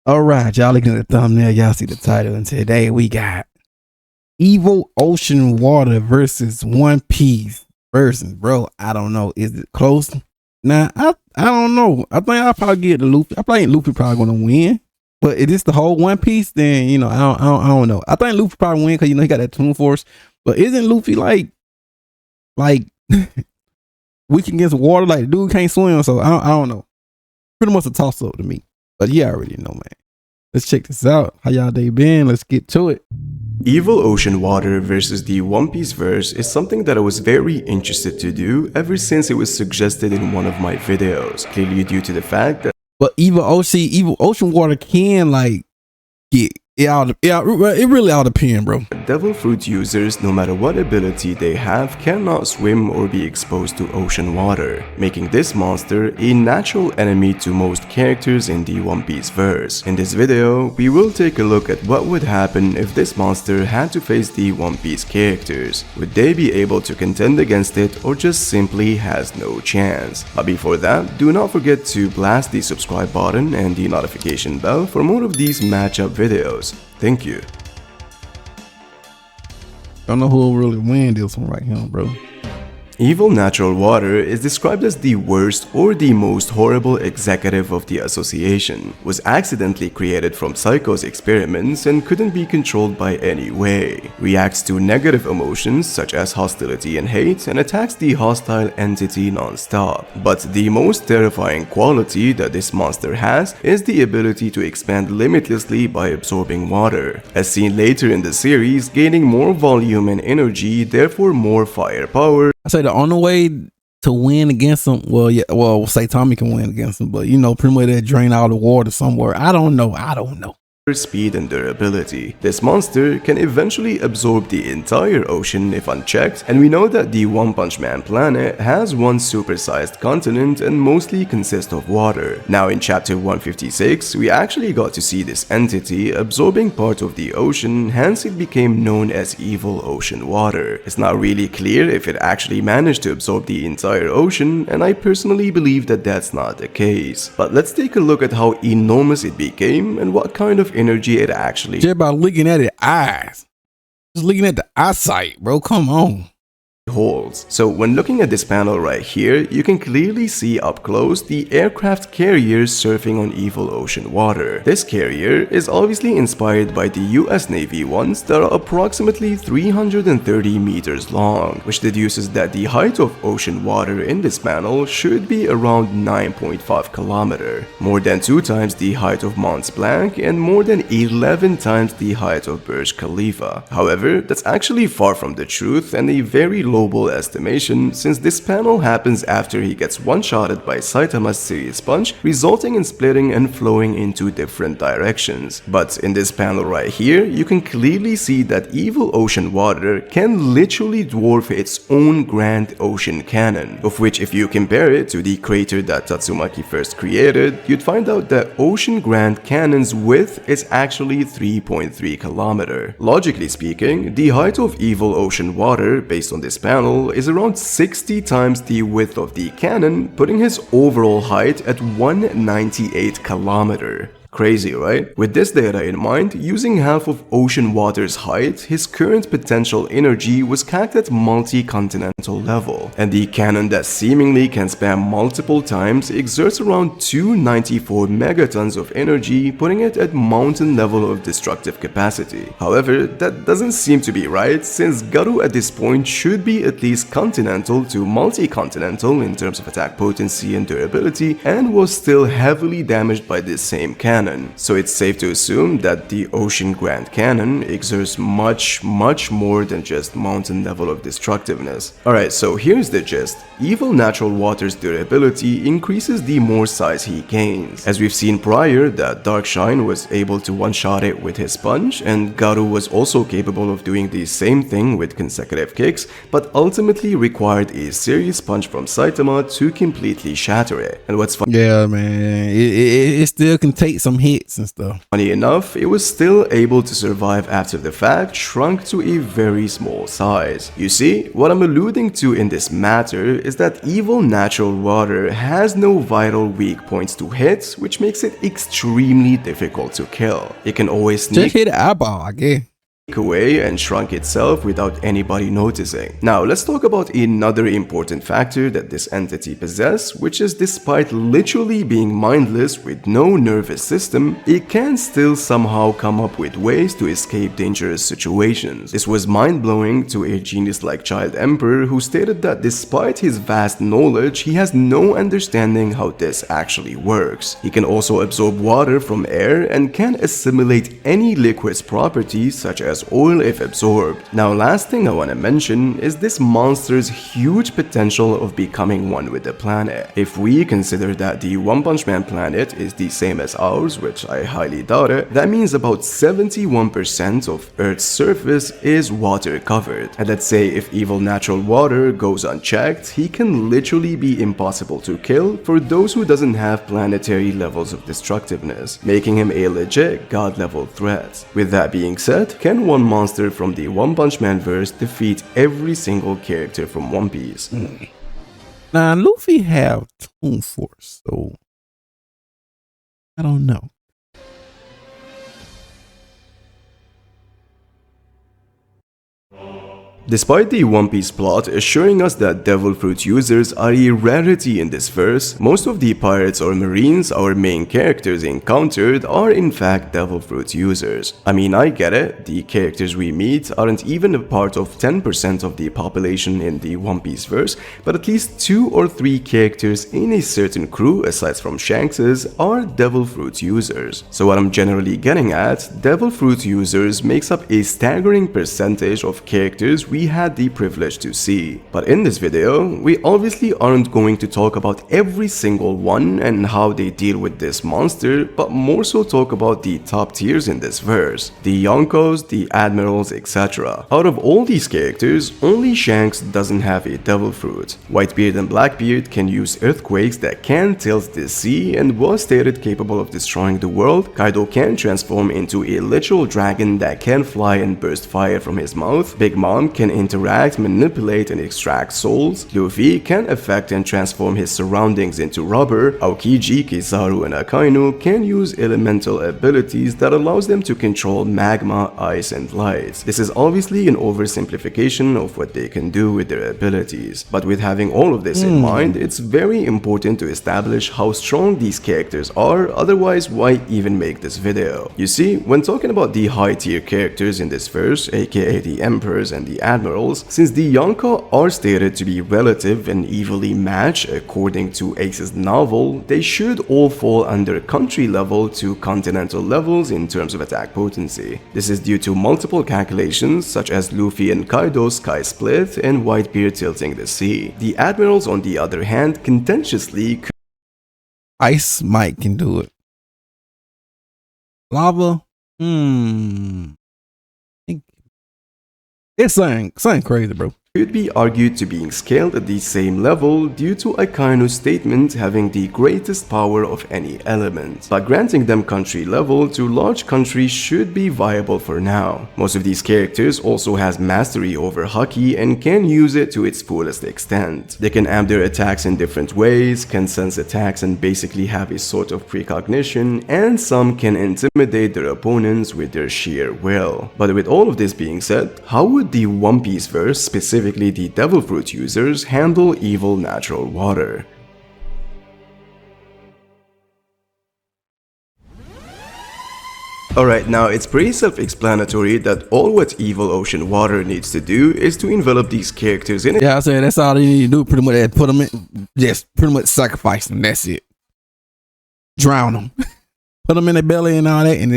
All right, y'all looking at the thumbnail, y'all see the title, and today we got Evil Ocean Water versus One Piece versus, bro. I don't know. Is it close? Nah, I don't know. I think I'll probably get the Luffy. I think Luffy probably gonna win. But if it's the whole One Piece, then I don't know. I think Luffy probably win because he got that Toon Force. But isn't Luffy like weak against water? Like the dude can't swim, so I don't know. Pretty much a toss up to me. But yeah, I already know, man. Let's check this out. How y'all day been? Let's get to it. Evil Ocean Water versus the One Piece verse is something that I was very interested to do ever since it was suggested in one of my videos, clearly due to the fact that Evil Ocean Water can like get it really all depends, bro. Devil Fruit users, no matter what ability they have, cannot swim or be exposed to ocean water, making this monster a natural enemy to most characters in the One Piece verse. In this video, we will take a look at what would happen if this monster had to face the One Piece characters. Would they be able to contend against it, or just simply has no chance? But before that, do not forget to blast the subscribe button and the notification bell for more of these matchup videos. Thank you. Don't know who will really win this one right here, bro. Evil Natural Water is described as the worst or the most horrible executive of the association, was accidentally created from Psycho's experiments and couldn't be controlled by any way, reacts to negative emotions such as hostility and hate, and attacks the hostile entity non-stop. But the most terrifying quality that this monster has is the ability to expand limitlessly by absorbing water, as seen later in the series, gaining more volume and energy, therefore more firepower. I say the only way to win against him, say Tommy can win against him, but pretty much that drain all the water somewhere. I don't know. Speed and durability. This monster can eventually absorb the entire ocean if unchecked, and we know that the One Punch Man planet has one supersized continent and mostly consists of water. Now in chapter 156, we actually got to see this entity absorbing part of the ocean, hence it became known as Evil Ocean Water. It's not really clear if it actually managed to absorb the entire ocean, and I personally believe that that's not the case. But let's take a look at how enormous it became and what kind of energy it actually just by looking at its eyes, just looking at the eyesight, bro. Come on. Holds. So when looking at this panel right here, you can clearly see up close the aircraft carrier surfing on Evil Ocean Water. This carrier is obviously inspired by the US Navy ones that are approximately 330 meters long, which deduces that the height of ocean water in this panel should be around 9.5 kilometers, more than 2 times the height of Mont Blanc and more than 11 times the height of Burj Khalifa. However, that's actually far from the truth and a very lowball estimation, since this panel happens after he gets one-shotted by Saitama's serious punch, resulting in splitting and flowing into different directions. But in this panel right here, you can clearly see that Evil Ocean Water can literally dwarf its own Grand Ocean Cannon, of which if you compare it to the crater that Tatsumaki first created, you'd find out that Ocean Grand Cannon's width is actually 3.3 kilometers. Logically speaking, the height of Evil Ocean Water, based on this panel, is around 60 times the width of the cannon, putting his overall height at 198 kilometers. Crazy, right? With this data in mind, using half of ocean water's height, his current potential energy was capped at multi-continental level, and the cannon that seemingly can spam multiple times exerts around 294 megatons of energy, putting it at mountain level of destructive capacity. However, that doesn't seem to be right, since Garu at this point should be at least continental to multi-continental in terms of attack potency and durability, and was still heavily damaged by this same cannon. So it's safe to assume that the Ocean Grand Cannon exerts much more than just mountain level of destructiveness. Alright, so here's the gist. Evil Natural Water's durability increases the more size he gains. As we've seen prior, that Darkshine was able to one-shot it with his punch, and Garu was also capable of doing the same thing with consecutive kicks, but ultimately required a serious punch from Saitama to completely shatter it. And what's fun— yeah, man, it still can take some them hits and stuff. Funny enough, it was still able to survive after the fact shrunk to a very small size. You see, what I'm alluding to in this matter is that evil natural water has no vital weak points to hit, which makes it extremely difficult to kill. It can always sneak Just hit the eyeball, I guess. away and shrunk itself without anybody noticing. Now let's talk about another important factor that this entity possesses, which is despite literally being mindless with no nervous system, it can still somehow come up with ways to escape dangerous situations. This was mind-blowing to a genius-like child emperor who stated that despite his vast knowledge, he has no understanding how this actually works. He can also absorb water from air and can assimilate any liquid's properties such as oil if absorbed. Now last thing I want to mention is this monster's huge potential of becoming one with the planet. If we consider that the One Punch Man planet is the same as ours, which I highly doubt it, that means about 71% of Earth's surface is water covered. And let's say if evil natural water goes unchecked, he can literally be impossible to kill for those who doesn't have planetary levels of destructiveness, making him a legit god level threat. With that being said, can one monster from the One Punch Man verse defeat every single character from One Piece? Now Luffy have Toon Force, so I don't know. Despite the One Piece plot assuring us that Devil Fruit users are a rarity in this verse, most of the pirates or marines our main characters encountered are in fact Devil Fruit users. I mean, I get it, the characters we meet aren't even a part of 10% of the population in the One Piece verse, but at least 2 or 3 characters in a certain crew aside from Shanks's are Devil Fruit users. So what I'm generally getting at, Devil Fruit users makes up a staggering percentage of characters we had the privilege to see. But in this video, we obviously aren't going to talk about every single one and how they deal with this monster, but more so talk about the top tiers in this verse. The Yonkos, the Admirals, etc. Out of all these characters, only Shanks doesn't have a Devil Fruit. Whitebeard and Blackbeard can use earthquakes that can tilt the sea and was stated capable of destroying the world. Kaido can transform into a literal dragon that can fly and burst fire from his mouth. Big Mom can interact, manipulate, and extract souls. Luffy can affect and transform his surroundings into rubber. Aokiji, Kizaru, and Akainu can use elemental abilities that allows them to control magma, ice, and light. This is obviously an oversimplification of what they can do with their abilities. But with having all of this in mind, it's very important to establish how strong these characters are, otherwise why even make this video? You see, when talking about the high tier characters in this verse, aka the Emperors and the Admirals, since the Yonko are stated to be relative and evenly matched according to Ace's novel, they should all fall under country level to continental levels in terms of attack potency. This is due to multiple calculations such as Luffy and Kaido's sky split and Whitebeard tilting the sea. The Admirals on the other hand contentiously Ice Mike can do it. Lava? It's something crazy, bro. could be argued to being scaled at the same level due to Akaino's statement having the greatest power of any element, but granting them country level to large countries should be viable for now. Most of these characters also has mastery over Haki and can use it to its fullest extent. They can amp their attacks in different ways, can sense attacks and basically have a sort of precognition, and some can intimidate their opponents with their sheer will. But with all of this being said, how would the One Piece verse, specifically the Devil Fruit users, handle evil natural water? Alright, now it's pretty self-explanatory that all what evil ocean water needs to do is to envelop these characters in it. Yeah, I said that's all they need to do. Pretty much put them in, just pretty much sacrifice them. That's it. Drown them. Put them in the belly and all that, and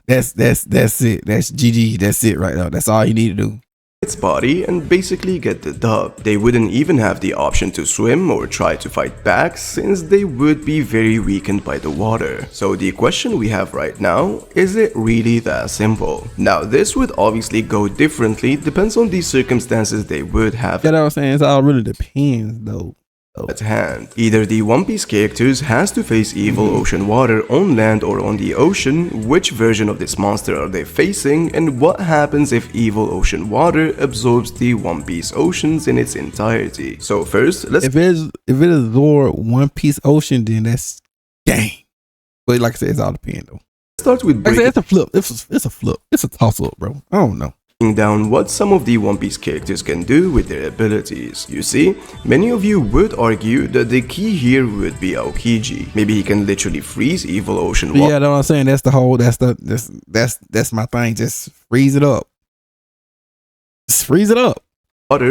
that's it. That's GG. That's it right now. That's all you need to do. Its body and basically get the dub. They wouldn't even have the option to swim or try to fight back since they would be very weakened by the water. So the question we have right now, is it really that simple? Now this would obviously go differently, depends on the circumstances they would have. You know what I'm saying? It all really depends though. at hand. Either the One Piece characters has to face evil ocean water on land or on the ocean. Which version of this monster are they facing, and what happens if evil ocean water absorbs the One Piece oceans in its entirety? So first, let's if it absorbs One Piece ocean, then that's game. But like I said, it's all depends though. start with Like I said, it's a flip. It's a flip. It's a toss up, bro. I don't know. Down what some of the One Piece characters can do with their abilities. You see, many of you would argue that the key here would be Aokiji. Maybe he can literally freeze evil ocean water. Yeah, that's what I'm saying. That's my thing. Just freeze it up. Just freeze it up.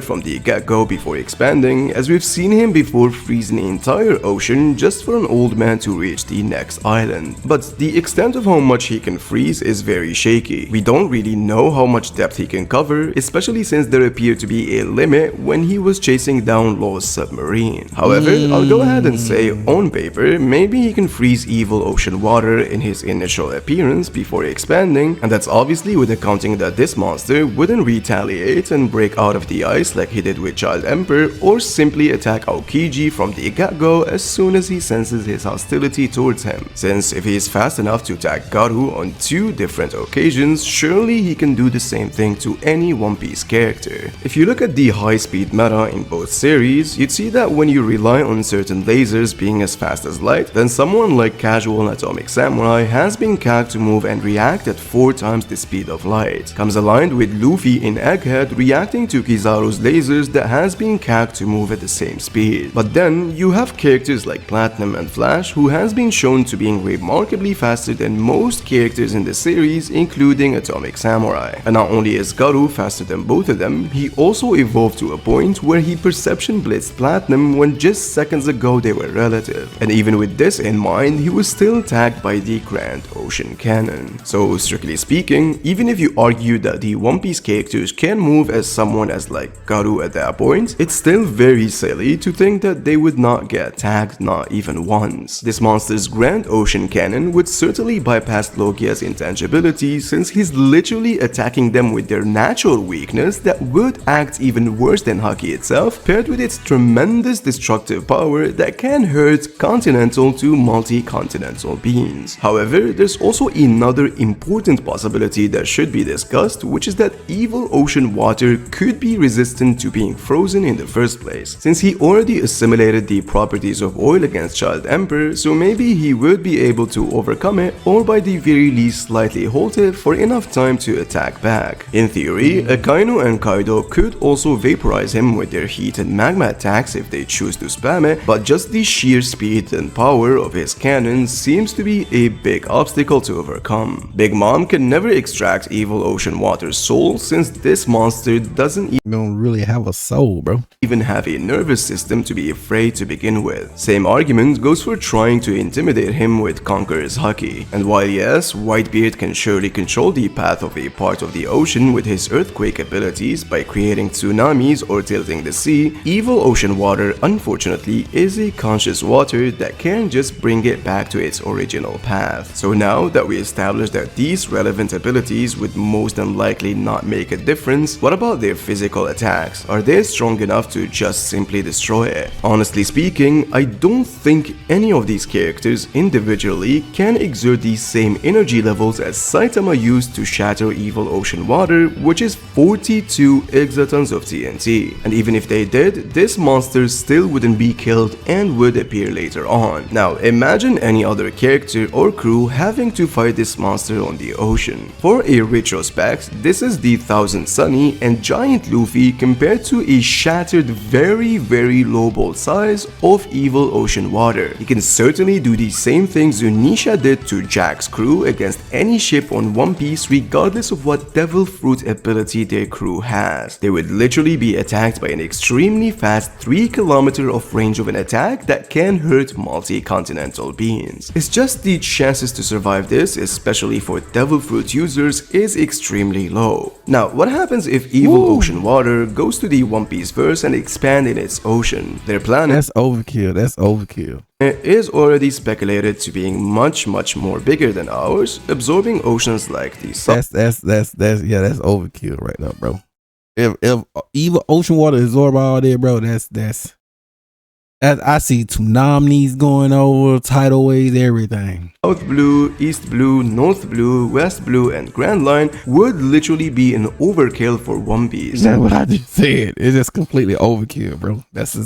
From the get-go before expanding, as we've seen him before freezing the entire ocean just for an old man to reach the next island. But the extent of how much he can freeze is very shaky. We don't really know how much depth he can cover, especially since there appeared to be a limit when he was chasing down Law's submarine. However, I'll go ahead and say on paper, maybe he can freeze evil ocean water in his initial appearance before expanding, and that's obviously with accounting that this monster wouldn't retaliate and break out of the ice like he did with Child Emperor, or simply attack Aokiji from the get-go as soon as he senses his hostility towards him. Since if he is fast enough to attack Garu on 2 different occasions, surely he can do the same thing to any One Piece character. If you look at the high-speed meta in both series, you'd see that when you rely on certain lasers being as fast as light, then someone like Casual and Atomic Samurai has been capped to move and react at 4 times the speed of light. Comes aligned with Luffy in Egghead reacting to Kizaru's lasers that has been capped to move at the same speed. But then you have characters like Platinum and Flash who has been shown to being remarkably faster than most characters in the series, including Atomic Samurai. And not only is Garu faster than both of them, he also evolved to a point where he perception blitzed Platinum when just seconds ago they were relative. And even with this in mind, he was still tagged by the Grand Ocean Cannon. So strictly speaking, even if you argue that the One Piece characters can move as someone as like Garu at that point, it's still very silly to think that they would not get tagged, not even once. This monster's Grand Ocean Cannon would certainly bypass Logia's intangibility, since he's literally attacking them with their natural weakness that would act even worse than Haki itself, paired with its tremendous destructive power that can hurt continental to multi-continental beings. However, there's also another important possibility that should be discussed, which is that evil ocean water could be resistant to being frozen in the first place, since he already assimilated the properties of oil against Child Emperor, so maybe he would be able to overcome it, or by the very least slightly halt it for enough time to attack back. In theory, Akainu and Kaido could also vaporize him with their heat and magma attacks if they choose to spam it, but just the sheer speed and power of his cannon seems to be a big obstacle to overcome. Big Mom can never extract evil ocean water's soul, since this monster doesn't Don't really have a soul, bro. even have a nervous system to be afraid to begin with. Same argument goes for trying to intimidate him with Conqueror's Haki. And while yes, Whitebeard can surely control the path of a part of the ocean with his earthquake abilities by creating tsunamis or tilting the sea, evil ocean water unfortunately is a conscious water that can just bring it back to its original path. So now that we established that these relevant abilities would most unlikely not make a difference, what about their physical attacks? Are they strong enough to just simply destroy it? Honestly speaking, I don't think any of these characters individually can exert the same energy levels as Saitama used to shatter evil ocean water, which is 42 exatons of TNT. And even if they did, this monster still wouldn't be killed and would appear later on. Now imagine any other character or crew having to fight this monster on the ocean. For a retrospect, this is the Thousand Sunny and Giant Luffy compared to a shattered very low ball size of evil ocean water. He can certainly do the same thing Zunisha did to Jack's crew against any ship on One Piece, regardless of what devil fruit ability their crew has. They would literally be attacked by an extremely fast 3 km of range of an attack that can hurt multi-continental beings. It's just the chances to survive this, especially for devil fruit users, is extremely low. Now, what happens if evil ocean water goes to the One Piece verse and expand in its ocean? Their planet That's overkill. That's overkill. is already speculated to being much more bigger than ours, absorbing oceans like the sun. That's overkill right now, bro. If evil ocean water absorb all there, bro, that's I see tsunamis going over, tidal waves, everything. South Blue, East Blue, North Blue, West Blue, and Grand Line would literally be an overkill for One Piece. That's what I just said. It's just completely overkill, bro. That's an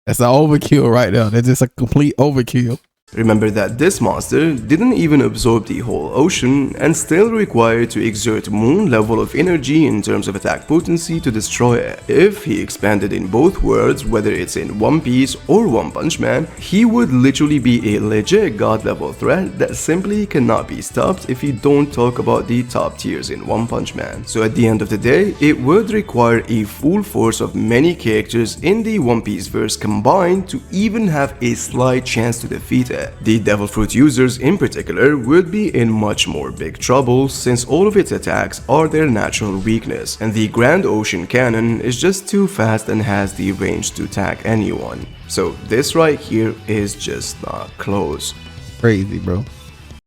overkill right there. That's just a complete overkill. Remember that this monster didn't even absorb the whole ocean and still required to exert moon level of energy in terms of attack potency to destroy it. If he expanded in both worlds, whether it's in One Piece or One Punch Man, he would literally be a legit god level threat that simply cannot be stopped if you don't talk about the top tiers in One Punch Man. So at the end of the day, it would require a full force of many characters in the One Piece verse combined to even have a slight chance to defeat it. The Devil Fruit users in particular would be in much more big trouble since all of its attacks are their natural weakness, and the Grand Ocean Cannon is just too fast and has the range to attack anyone. So this right here is just not close. Crazy, bro.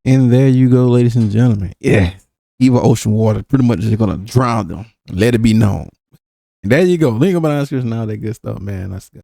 And there you go, ladies and gentlemen. Yeah, evil ocean water pretty much just gonna drown them. Let it be known. And there you go. Link up in the description, all that good stuff, man. That's good.